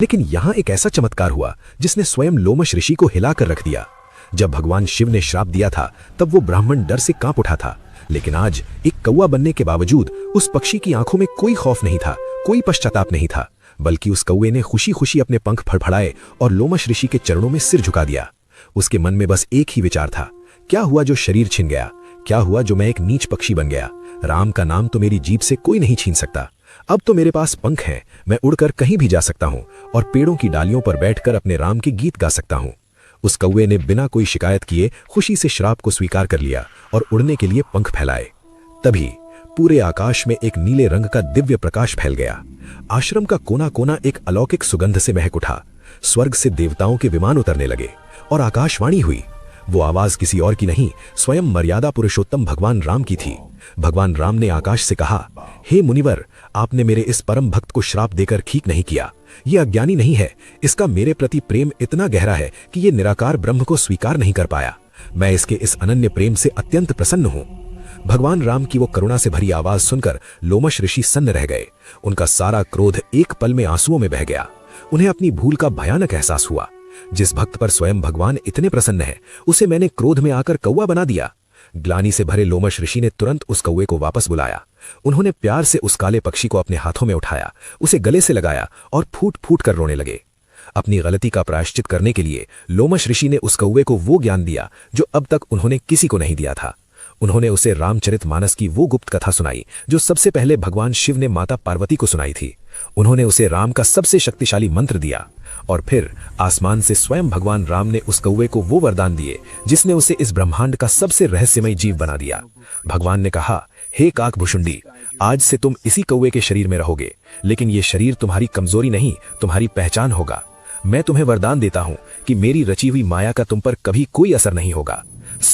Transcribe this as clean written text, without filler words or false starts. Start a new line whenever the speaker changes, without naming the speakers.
लेकिन यहाँ एक ऐसा चमत्कार हुआ जिसने स्वयं लोमश ऋषि को हिलाकर रख दिया। जब भगवान शिव ने श्राप दिया था तब वो ब्राह्मण डर से कांप उठा था, लेकिन आज एक कौवा बनने के बावजूद उस पक्षी की आंखों में कोई खौफ नहीं था, कोई पश्चाताप नहीं था, बल्कि उस कौवे ने खुशी खुशी अपने पंख फड़फड़ाए और लोमश ऋषि के चरणों में सिर झुका दिया। उसके मन में बस एक ही विचार था, क्या हुआ जो शरीर छिन गया, क्या हुआ जो मैं एक नीच पक्षी बन गया। राम का नाम तो मेरी जीभ से कोई नहीं छीन सकता। अब तो मेरे पास पंख हैं, मैं उड़कर कहीं भी जा सकता हूँ और पेड़ों की डालियों पर बैठकर अपने राम के गीत गा सकता हूँ। उस कौवे ने बिना कोई शिकायत किए खुशी से श्राप को स्वीकार कर लिया और उड़ने के लिए पंख फैलाए। तभी पूरे आकाश में एक नीले रंग का दिव्य प्रकाश फैल गया। आश्रम का कोना कोना एक अलौकिक सुगंध से महक उठा। स्वर्ग से देवताओं के विमान उतरने लगे और आकाशवाणी हुई। वो आवाज किसी और की नहीं, स्वयं मर्यादा पुरुषोत्तम भगवान राम की थी। भगवान राम ने आकाश से कहा, हे मुनिवर, आपने मेरे इस परम भक्त को श्राप देकर ठीक नहीं किया। ये अज्ञानी नहीं है, इसका मेरे प्रति प्रेम इतना गहरा है कि ये निराकार ब्रह्म को स्वीकार नहीं कर पाया। मैं इसके इस अनन्य प्रेम से अत्यंत प्रसन्न हूँ। भगवान राम की वो करुणा से भरी आवाज सुनकर लोमश ऋषि सन्न रह गए। उनका सारा क्रोध एक पल में आंसुओं में बह गया। उन्हें अपनी भूल का भयानक एहसास हुआ। जिस भक्त पर स्वयं भगवान इतने प्रसन्न है, उसे मैंने क्रोध में आकर कौवा बना दिया। ग्लानि से भरे लोमश ऋषि ने तुरंत उस कौवे को वापस बुलाया। उन्होंने प्यार से उस काले पक्षी को अपने हाथों में उठाया, उसे गले से लगाया और फूट फूट कर रोने लगे। अपनी गलती का प्रायश्चित करने के लिए लोमश ऋषि ने उस कौवे को वो ज्ञान दिया जो अब तक उन्होंने किसी को नहीं दिया था। उन्होंने उसे रामचरितमानस की वो गुप्त कथा सुनाई जो सबसे पहले भगवान शिव ने माता पार्वती को सुनाई थी। उन्होंने उसे राम का सबसे शक्तिशाली मंत्र दिया और फिर आसमान से स्वयं भगवान राम ने उस कौवे को वो वरदान दिए जिसने उसे इस ब्रह्मांड का सबसे रहस्यमय जीव बना दिया। भगवान ने कहा, हे काकभुशुंडी, आज से तुम इसी कौवे के शरीर में रहोगे, लेकिन ये शरीर तुम्हारी कमजोरी नहीं, तुम्हारी पहचान होगा। मैं तुम्हें वरदान देता हूं कि मेरी रची हुई माया का तुम पर कभी कोई असर नहीं होगा।